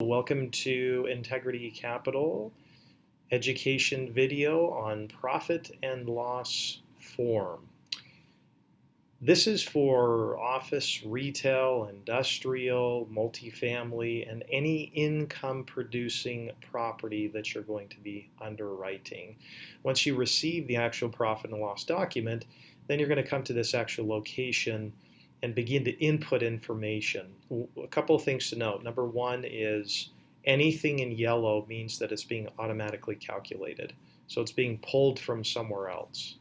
Welcome to Integrity Capital education video on profit and loss form. This is for office, retail, industrial, multifamily, and any income producing property that you're going to be underwriting. Once you receive the actual profit and loss document, then you're going to come to this actual location and begin to input information. A couple of things to note. Number one is anything in yellow means that it's being automatically calculated. So it's being pulled from somewhere else.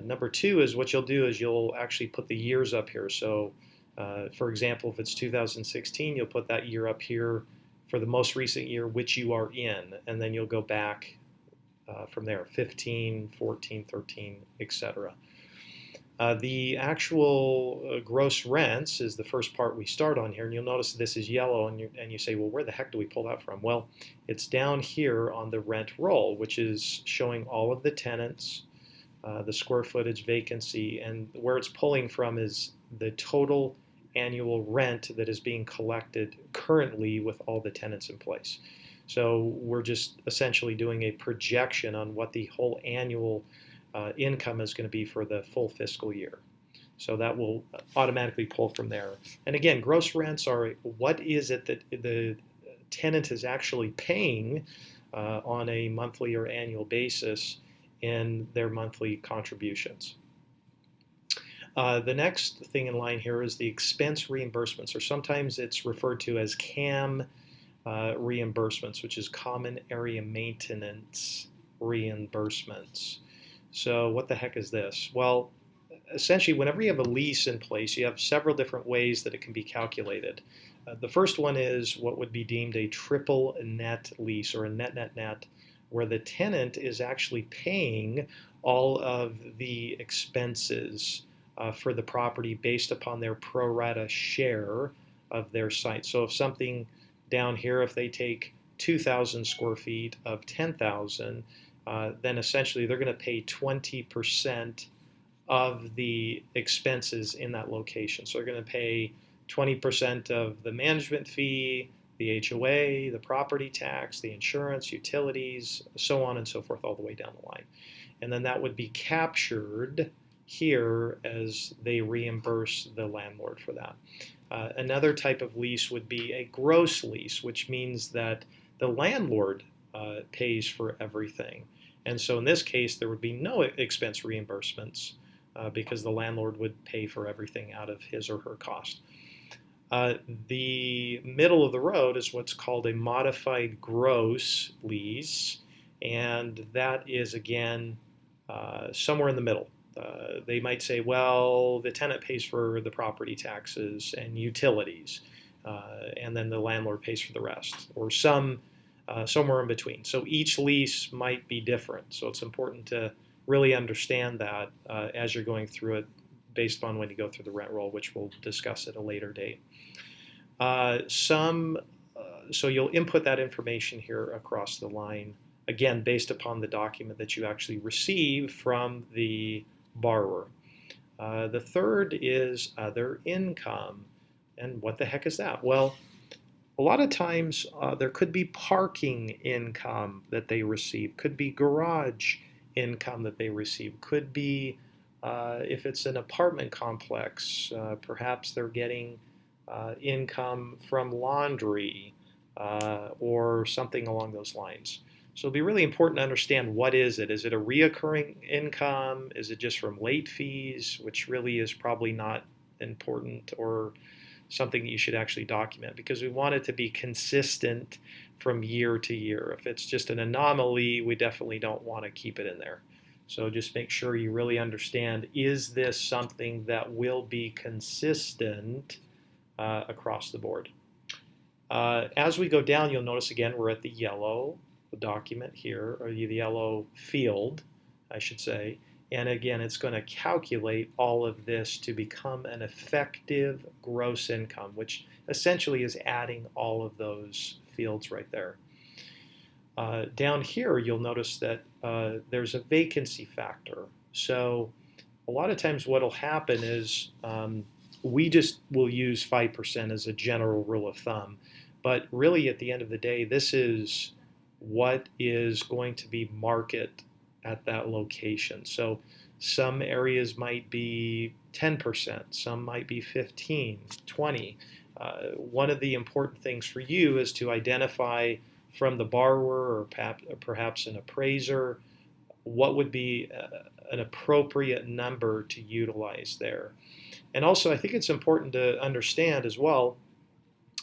Number two is what you'll do is you'll actually put the years up here. So for example, if it's 2016, you'll put that year up here for the most recent year which you are in, and then you'll go back from there, 15, 14, 13, etc. The actual gross rents is the first part we start on here, and you'll notice this is yellow, and you say, well, where the heck do we pull that from? Well, it's down here on the rent roll, which is showing all of the tenants, the square footage, vacancy, and where it's pulling from is the total annual rent that is being collected currently with all the tenants in place. So we're just essentially doing a projection on what the whole annual income is going to be for the full fiscal year. So that will automatically pull from there. And again, gross rents are what is it that the tenant is actually paying on a monthly or annual basis in their monthly contributions. The next thing in line here is the expense reimbursements, or sometimes it's referred to as CAM reimbursements, which is common area maintenance reimbursements. So what the heck is this? Well, essentially, whenever you have a lease in place, you have several different ways that it can be calculated. The first one is what would be deemed a triple net lease, or a net, where the tenant is actually paying all of the expenses for the property based upon their pro rata share of their site. So if something down here, if they take 2,000 square feet of 10,000, then essentially they're going to pay 20% of the expenses in that location. So they're going to pay 20% of the management fee, the HOA, the property tax, the insurance, utilities, so on and so forth, all the way down the line. And then that would be captured here as they reimburse the landlord for that. Another type of lease would be a gross lease, which means that the landlord pays for everything. And so in this case, there would be no expense reimbursements because the landlord would pay for everything out of his or her cost. The middle of the road is what's called a modified gross lease, and that is, again, somewhere in the middle. They might say, well, the tenant pays for the property taxes and utilities, and then the landlord pays for the rest, or somewhere in between. So each lease might be different. So it's important to really understand that as you're going through it, based upon when you go through the rent roll, which we'll discuss at a later date. So you'll input that information here across the line, again, based upon the document that you actually receive from the borrower. The third is other income. And what the heck is that? Well, a lot of times there could be parking income that they receive, could be garage income that they receive, could be if it's an apartment complex, perhaps they're getting income from laundry or something along those lines. So it'll be really important to understand what is it. Is it a reoccurring income? Is it just from late fees, which really is probably not important, or something that you should actually document, because we want it to be consistent from year to year. If it's just an anomaly, we definitely don't want to keep it in there. So just make sure you really understand, is this something that will be consistent across the board? As we go down, you'll notice again we're at the yellow document here, or the yellow field, I should say. And again, it's going to calculate all of this to become an effective gross income, which essentially is adding all of those fields right there. Down here, you'll notice that there's a vacancy factor. So a lot of times what will happen is we just will use 5% as a general rule of thumb. But really, at the end of the day, this is what is going to be market at that location. So some areas might be 10%, some might be 15, 20. One of the important things for you is to identify from the borrower or perhaps an appraiser what would be an appropriate number to utilize there. And also, I think it's important to understand as well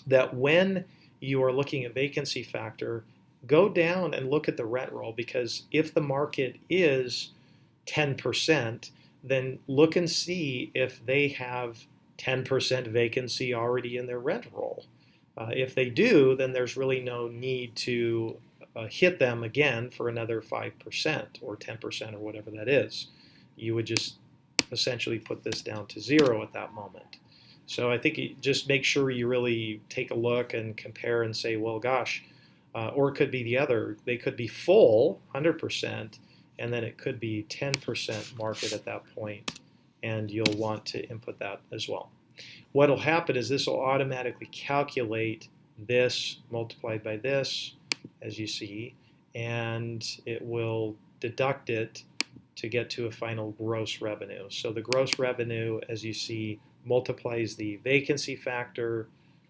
that when you are looking at vacancy factor, go down and look at the rent roll, because if the market is 10%, then look and see if they have 10% vacancy already in their rent roll. If they do, then there's really no need to hit them again for another 5% or 10% or whatever that is. You would just essentially put this down to 0 at that moment. So I think you just make sure you really take a look and compare and say, well, gosh, or it could be the other. They could be full, 100%, and then it could be 10% market at that point, and you'll want to input that as well. What will happen is this will automatically calculate this multiplied by this, as you see, and it will deduct it to get to a final gross revenue. So the gross revenue, as you see, multiplies the vacancy factor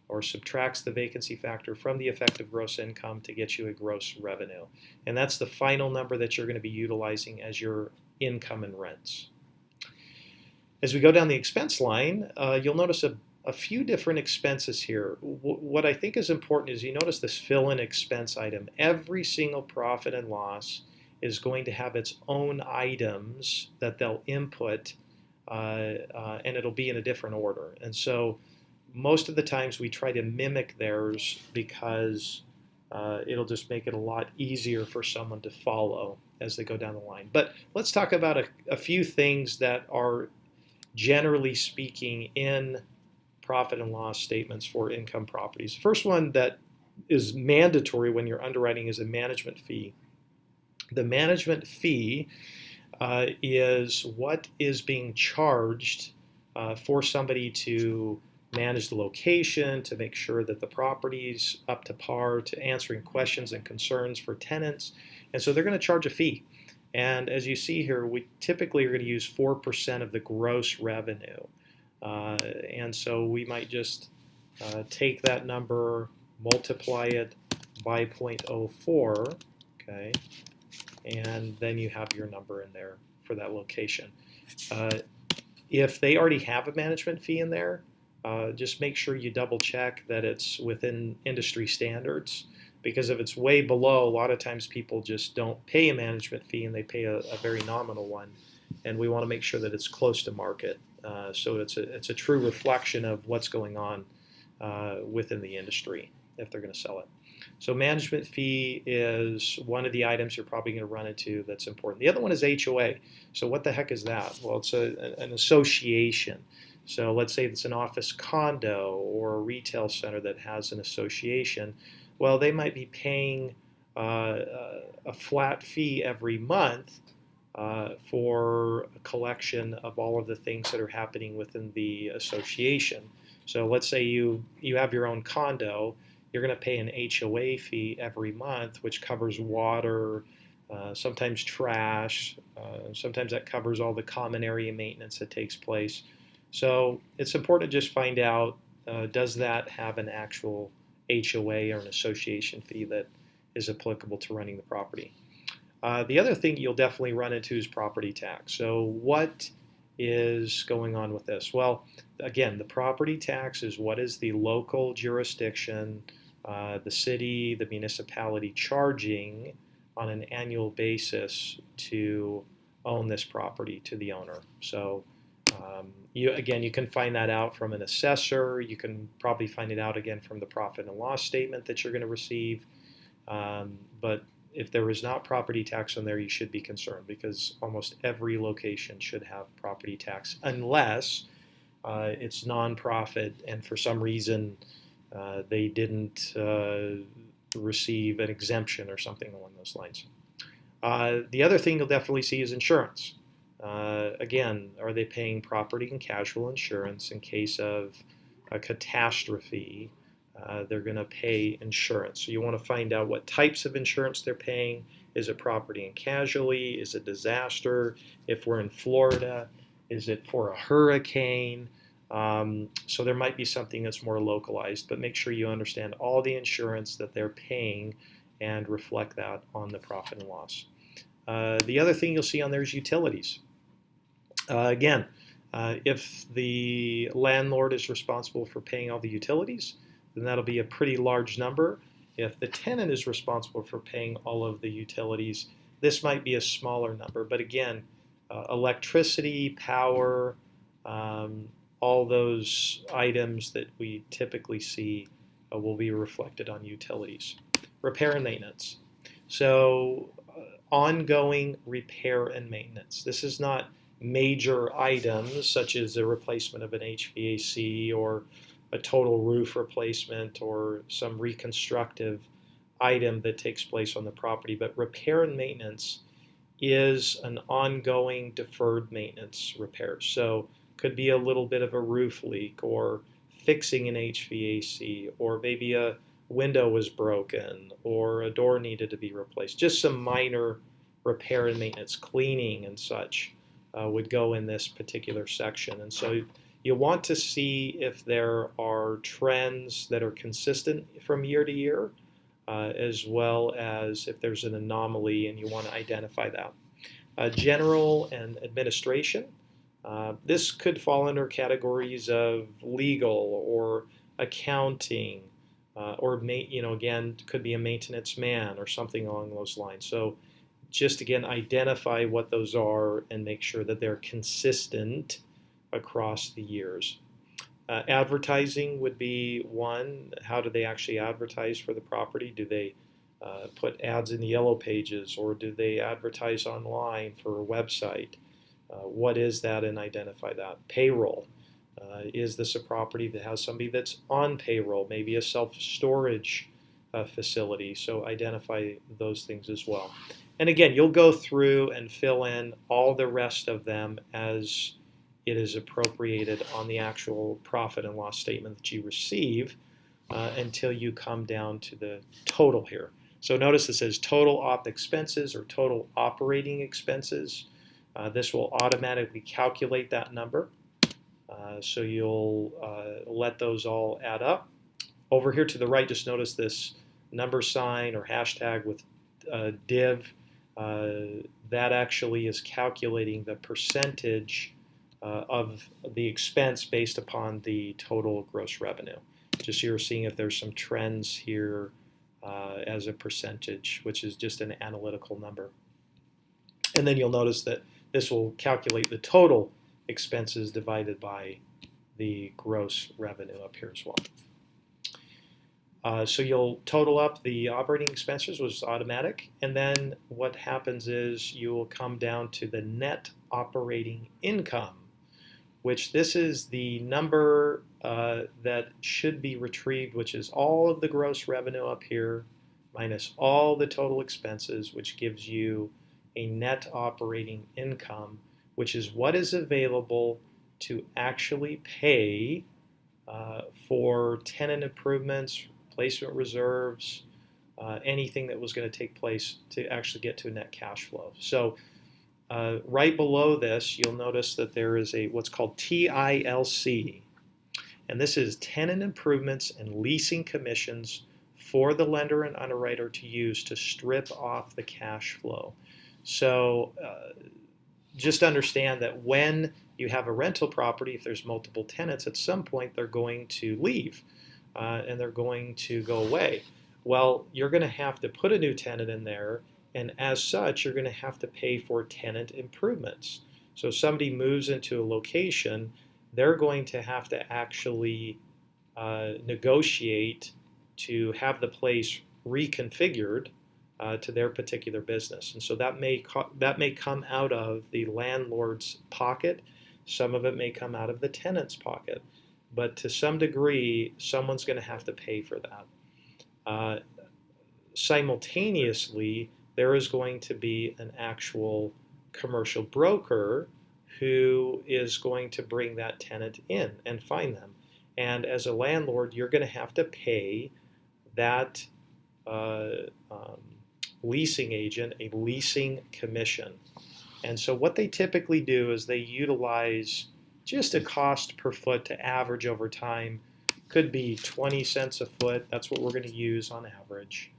or subtracts the vacancy factor from the effective gross income to get you a gross revenue. And that's the final number that you're going to be utilizing as your income and rents. As we go down the expense line, you'll notice a few different expenses here. What I think is important is you notice this fill-in expense item. Every single profit and loss is going to have its own items that they'll input, and it'll be in a different order. And so most of the times we try to mimic theirs because it'll just make it a lot easier for someone to follow as they go down the line. But let's talk about a few things that are generally speaking in profit and loss statements for income properties. The first one that is mandatory when you're underwriting is a management fee. The management fee is what is being charged for somebody to manage the location, to make sure that the property's up to par, to answering questions and concerns for tenants. And so they're going to charge a fee. And as you see here, we typically are going to use 4% of the gross revenue. And so we might just take that number, multiply it by 0.04, okay, and then you have your number in there for that location. If they already have a management fee in there, just make sure you double check that it's within industry standards, because if it's way below, a lot of times people just don't pay a management fee and they pay a very nominal one, and we want to make sure that it's close to market, so it's a true reflection of what's going on within the industry if they're going to sell it. So management fee is one of the items you're probably going to run into that's important. The other one is HOA. So what the heck is that? Well, it's an association. So let's say it's an office condo or a retail center that has an association. Well, they might be paying a flat fee every month for a collection of all of the things that are happening within the association. So let's say you have your own condo. You're going to pay an HOA fee every month, which covers water, sometimes trash, sometimes that covers all the common area maintenance that takes place. So it's important to just find out, does that have an actual HOA or an association fee that is applicable to running the property. The other thing you'll definitely run into is property tax. So what is going on with this? Well, again, the property tax is what is the local jurisdiction, the city, the municipality charging on an annual basis to own this property to the owner. So you can find that out from an assessor. You can probably find it out again from the profit and loss statement that you're going to receive. But if there is not property tax on there, you should be concerned, because almost every location should have property tax unless it's nonprofit and for some reason they didn't receive an exemption or something along those lines. The other thing you'll definitely see is insurance. Again, are they paying property and casual insurance in case of a catastrophe they're going to pay insurance. So you want to find out what types of insurance they're paying. Is it property and casualty? Is it disaster? If we're in Florida, is it for a hurricane? So there might be something that's more localized, but make sure you understand all the insurance that they're paying and reflect that on the profit and loss. The other thing you'll see on there is utilities. Again, if the landlord is responsible for paying all the utilities, then that'll be a pretty large number. If the tenant is responsible for paying all of the utilities, this might be a smaller number. But again, electricity, power, all those items that we typically see will be reflected on utilities. Repair and maintenance. So ongoing repair and maintenance. This is not major items such as the replacement of an HVAC or a total roof replacement or some reconstructive item that takes place on the property, but repair and maintenance is an ongoing deferred maintenance repair. So could be a little bit of a roof leak or fixing an HVAC, or maybe a window was broken or a door needed to be replaced. Just some minor repair and maintenance, cleaning and such would go in this particular section. And so you want to see if there are trends that are consistent from year to year, as well as if there's an anomaly and you want to identify that. General and administration. This could fall under categories of legal or accounting, or again, could be a maintenance man or something along those lines. So just again, identify what those are and make sure that they're consistent across the years. Advertising would be one. How do they actually advertise for the property? Do they put ads in the yellow pages, or do they advertise online for a website? What is that, and identify that. Payroll. Is this a property that has somebody that's on payroll, maybe a self-storage facility? So identify those things as well. And again, you'll go through and fill in all the rest of them as it is appropriated on the actual profit and loss statement that you receive until you come down to the total here. So notice it says total op expenses or total operating expenses. This will automatically calculate that number. So you'll let those all add up. Over here to the right, just notice this number sign or hashtag with div. That actually is calculating the percentage of the expense based upon the total gross revenue. Just you're seeing if there's some trends here as a percentage, which is just an analytical number. And then you'll notice that this will calculate the total expenses divided by the gross revenue up here as well. So you'll total up the operating expenses, which is automatic, and then what happens is you will come down to the net operating income, which this is the number that should be retrieved, which is all of the gross revenue up here minus all the total expenses, which gives you a net operating income, which is what is available to actually pay for tenant improvements, placement reserves, anything that was going to take place to actually get to a net cash flow. So right below this, you'll notice that there is a what's called TILC, and this is tenant improvements and leasing commissions for the lender and underwriter to use to strip off the cash flow. So just understand that when you have a rental property, if there's multiple tenants, at some point they're going to leave and they're going to go away. Well, you're going to have to put a new tenant in there, and as such, you're going to have to pay for tenant improvements. So if somebody moves into a location, they're going to have to actually negotiate to have the place reconfigured to their particular business. And so that may come out of the landlord's pocket. Some of it may come out of the tenant's pocket. But to some degree, someone's going to have to pay for that. Simultaneously, there is going to be an actual commercial broker who is going to bring that tenant in and find them. And as a landlord, you're going to have to pay that leasing agent a leasing commission. And so what they typically do is they utilize just a cost per foot to average over time. Could be 20 cents a foot. That's what we're going to use on average.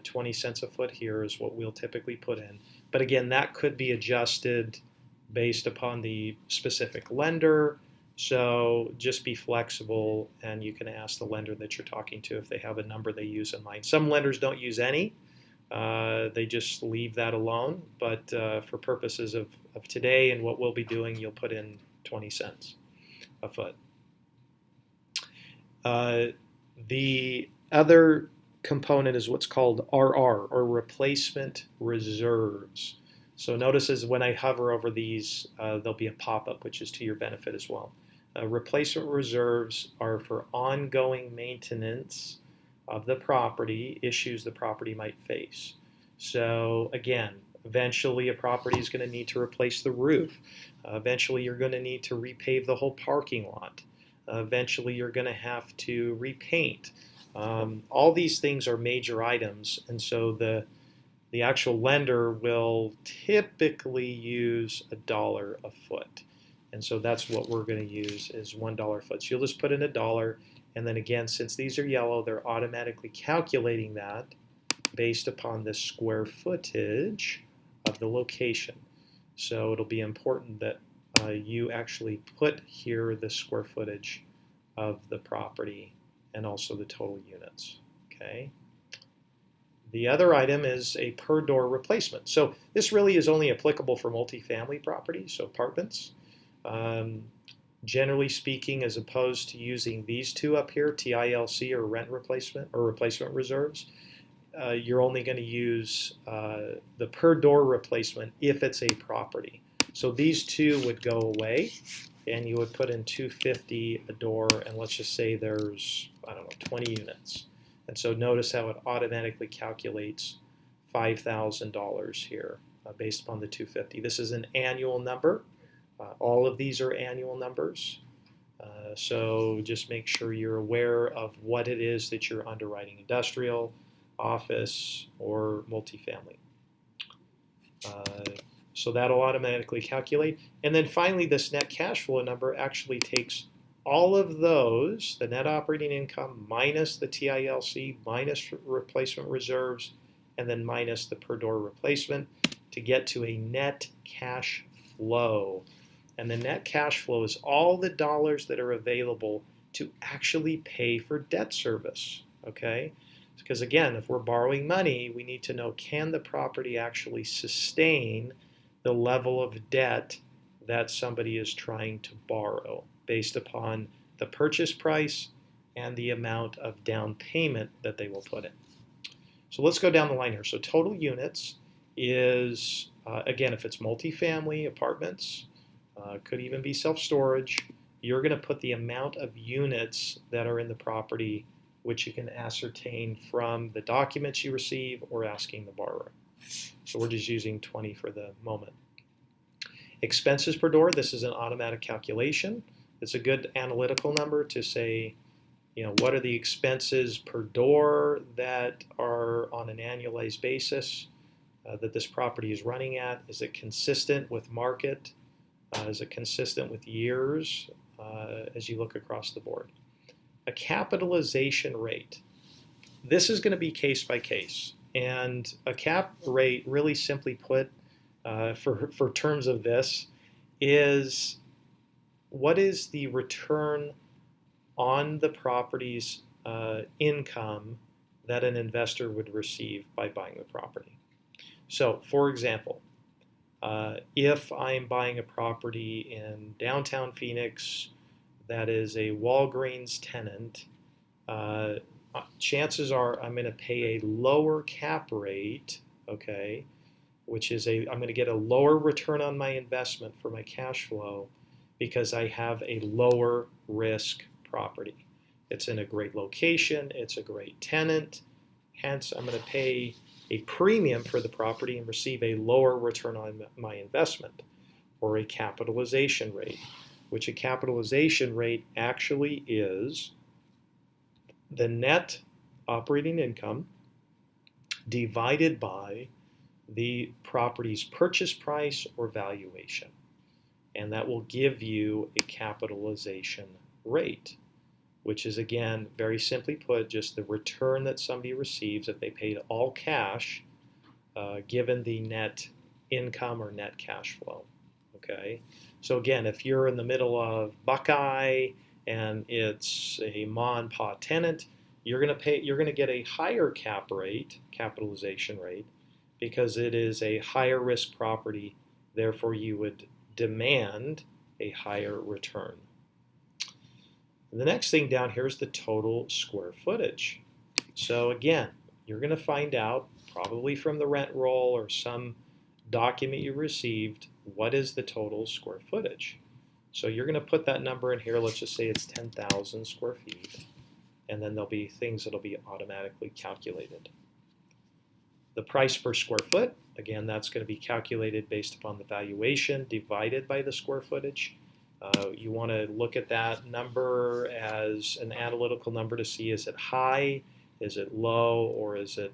20 cents a foot here is what we'll typically put in. But again, that could be adjusted based upon the specific lender. So just be flexible, and you can ask the lender that you're talking to if they have a number they use in mind. Some lenders don't use any. They just leave that alone. But for purposes of today and what we'll be doing, you'll put in 20 cents a foot. The other component is what's called RR, or replacement reserves. So notice as when I hover over these, there'll be a pop-up, which is to your benefit as well. Replacement reserves are for ongoing maintenance of the property, issues the property might face. So again, eventually a property is going to need to replace the roof. Eventually you're going to need to repave the whole parking lot. Eventually you're going to have to repaint. All these things are major items, and so the actual lender will typically use $1 a foot. And so that's what we're going to use is $1 a foot. So you'll just put in $1, and then again, since these are yellow, they're automatically calculating that based upon the square footage of the location. So it'll be important that you actually put here the square footage of the property and also the total units. Okay. The other item is a per door replacement. So this really is only applicable for multifamily properties, so apartments. Generally speaking, as opposed to using these two up here, TILC or rent replacement or replacement reserves, you're only going to use the per door replacement if it's a property. So these two would go away, and you would put in $250 a door, and let's just say there's, I don't know, 20 units. And so notice how it automatically calculates $5,000 here based upon the $250. This is an annual number. All of these are annual numbers. So just make sure you're aware of what it is that you're underwriting, industrial, office, or multifamily. So that'll automatically calculate. And then finally, this net cash flow number actually takes all of those, the net operating income minus the TILC, minus replacement reserves, and then minus the per door replacement to get to a net cash flow. And the net cash flow is all the dollars that are available to actually pay for debt service, okay? Because again, if we're borrowing money, we need to know, can the property actually sustain the level of debt that somebody is trying to borrow based upon the purchase price and the amount of down payment that they will put in. So let's go down the line here. So total units is, again, if it's multifamily apartments, could even be self-storage, you're going to put the amount of units that are in the property, which you can ascertain from the documents you receive or asking the borrower. So we're just using 20 for the moment. Expenses per door, this is an automatic calculation. It's a good analytical number to say, you know, what are the expenses per door that are on an annualized basis that this property is running at? Is it consistent with market? Is it consistent with years as you look across the board? A capitalization rate. This is going to be case by case. And a cap rate, really simply put, for terms of this, is what is the return on the property's income that an investor would receive by buying the property. So, for example, if I'm buying a property in downtown Phoenix that is a Walgreens tenant, chances are I'm going to pay a lower cap rate, okay, which is I'm going to get a lower return on my investment for my cash flow because I have a lower risk property. It's in a great location, it's a great tenant, hence I'm going to pay a premium for the property and receive a lower return on my investment, or a capitalization rate. which a capitalization rate actually is the net operating income divided by the property's purchase price or valuation. And that will give you a capitalization rate, which is, again, very simply put, just the return that somebody receives if they paid all cash, given the net income or net cash flow. Okay, so again, if you're in the middle of Buckeye and it's a ma and pa tenant, you're going to get a higher capitalization rate, because it is a higher risk property. Therefore, you would demand a higher return. The next thing down here is the total square footage. So again, you're going to find out, probably from the rent roll or some document you received, what is the total square footage. So you're going to put that number in here. Let's just say it's 10,000 square feet. And then there'll be things that'll be automatically calculated. The price per square foot, again, that's going to be calculated based upon the valuation divided by the square footage. You want to look at that number as an analytical number to see, is it high, is it low, or is it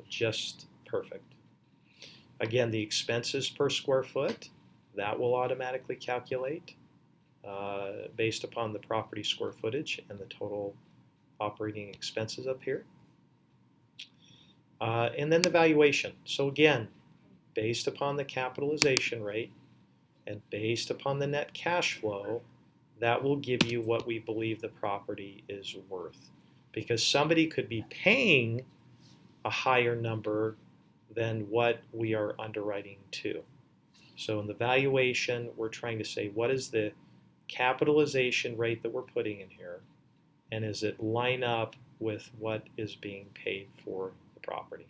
just perfect. Again, the expenses per square foot, that will automatically calculate based upon the property square footage and the total operating expenses up here. And then the valuation. So again, based upon the capitalization rate and based upon the net cash flow, that will give you what we believe the property is worth. Because somebody could be paying a higher number than what we are underwriting to. So in the valuation, we're trying to say, what is the capitalization rate that we're putting in here? And does it line up with what is being paid for the property?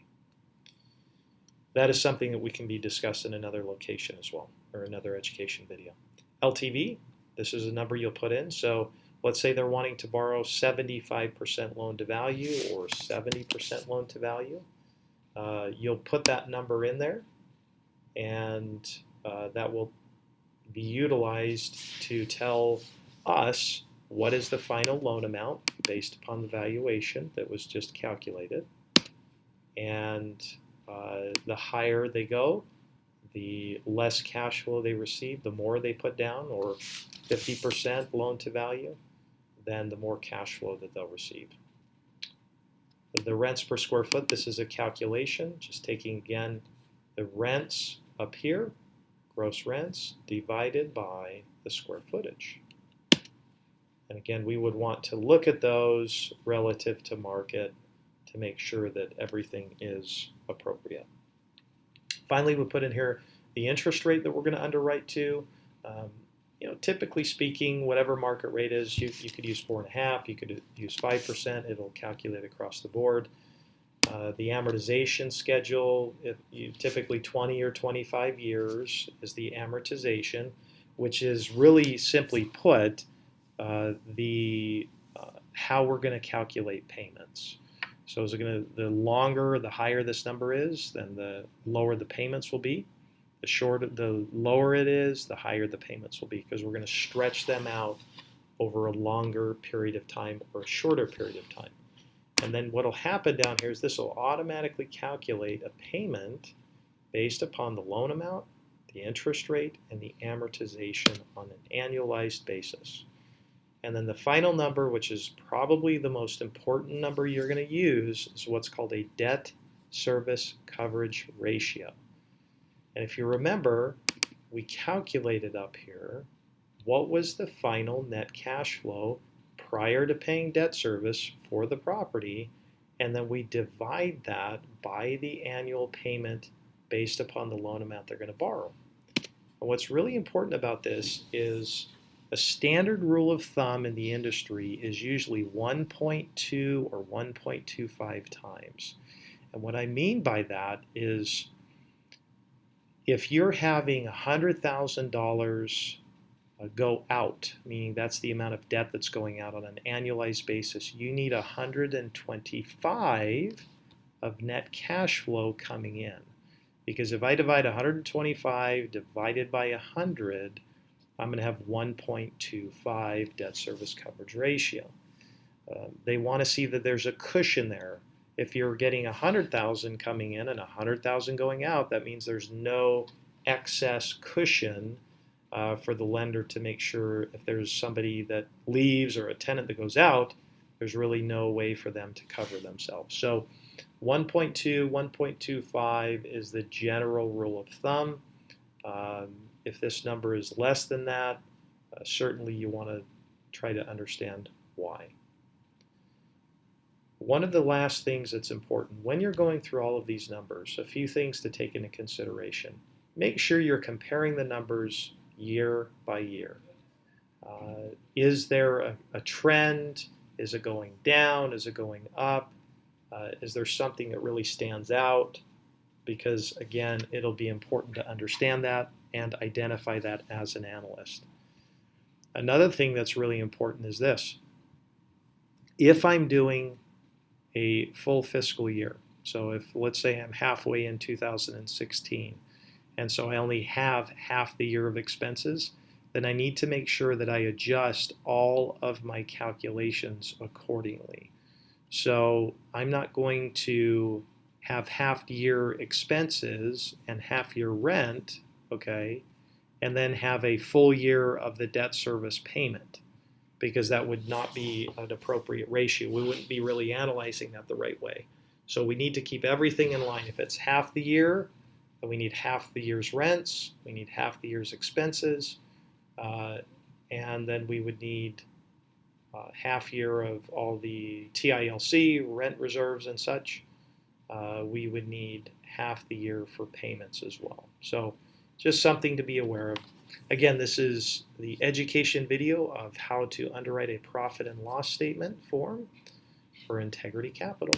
That is something that we can be discussed in another location as well, or another education video. LTV, this is a number you'll put in. So let's say they're wanting to borrow 75% loan to value or 70% loan to value. You'll put that number in there, and that will be utilized to tell us what is the final loan amount based upon the valuation that was just calculated. And the higher they go, the less cash flow they receive, the more they put down, or 50% loan to value, then the more cash flow that they'll receive. The rents per square foot, this is a calculation, just taking, again, the rents up here, gross rents, divided by the square footage. And again, we would want to look at those relative to market to make sure that everything is appropriate. Finally, we put in here the interest rate that we're going to underwrite to. Typically speaking, whatever market rate is, you could use 4.5%, you could use 5%. It'll calculate across the board. The amortization schedule, typically 20 or 25 years is the amortization, which is really simply put how we're going to calculate payments. So is it the longer, the higher this number is, then the lower the payments will be. The lower it is, the higher the payments will be, because we're going to stretch them out over a longer period of time or a shorter period of time. And then what will happen down here is this will automatically calculate a payment based upon the loan amount, the interest rate, and the amortization on an annualized basis. And then the final number, which is probably the most important number you're going to use, is what's called a debt service coverage ratio. And if you remember, we calculated up here what was the final net cash flow prior to paying debt service for the property, and then we divide that by the annual payment based upon the loan amount they're going to borrow. And what's really important about this is a standard rule of thumb in the industry is usually 1.2 or 1.25 times. And what I mean by that is, if you're having $100,000 go out, meaning that's the amount of debt that's going out on an annualized basis, you need 125 of net cash flow coming in. Because if I divide 125 divided by 100, I'm going to have 1.25 debt service coverage ratio. They want to see that there's a cushion there. If you're getting 100,000 coming in and 100,000 going out, that means there's no excess cushion for the lender to make sure if there's somebody that leaves or a tenant that goes out, there's really no way for them to cover themselves. So 1.2, 1.25 is the general rule of thumb. If this number is less than that, certainly you want to try to understand why. One of the last things that's important when you're going through all of these numbers, a few things to take into consideration. Make sure you're comparing the numbers year by year. Is there a trend? Is it going down? Is it going up? Is there something that really stands out? Because again, it'll be important to understand that and identify that as an analyst. Another thing that's really important is this. If I'm doing a full fiscal year, so if let's say I'm halfway in 2016, and so I only have half the year of expenses, then I need to make sure that I adjust all of my calculations accordingly. So I'm not going to have half year expenses and half year rent, okay, and then have a full year of the debt service payment, because that would not be an appropriate ratio. We wouldn't be really analyzing that the right way. So we need to keep everything in line. If it's half the year, then we need half the year's rents, we need half the year's expenses, and then we would need half year of all the TILC, rent reserves and such. We would need half the year for payments as well. So just something to be aware of. Again, this is the education video of how to underwrite a profit and loss statement form for Integrity Capital.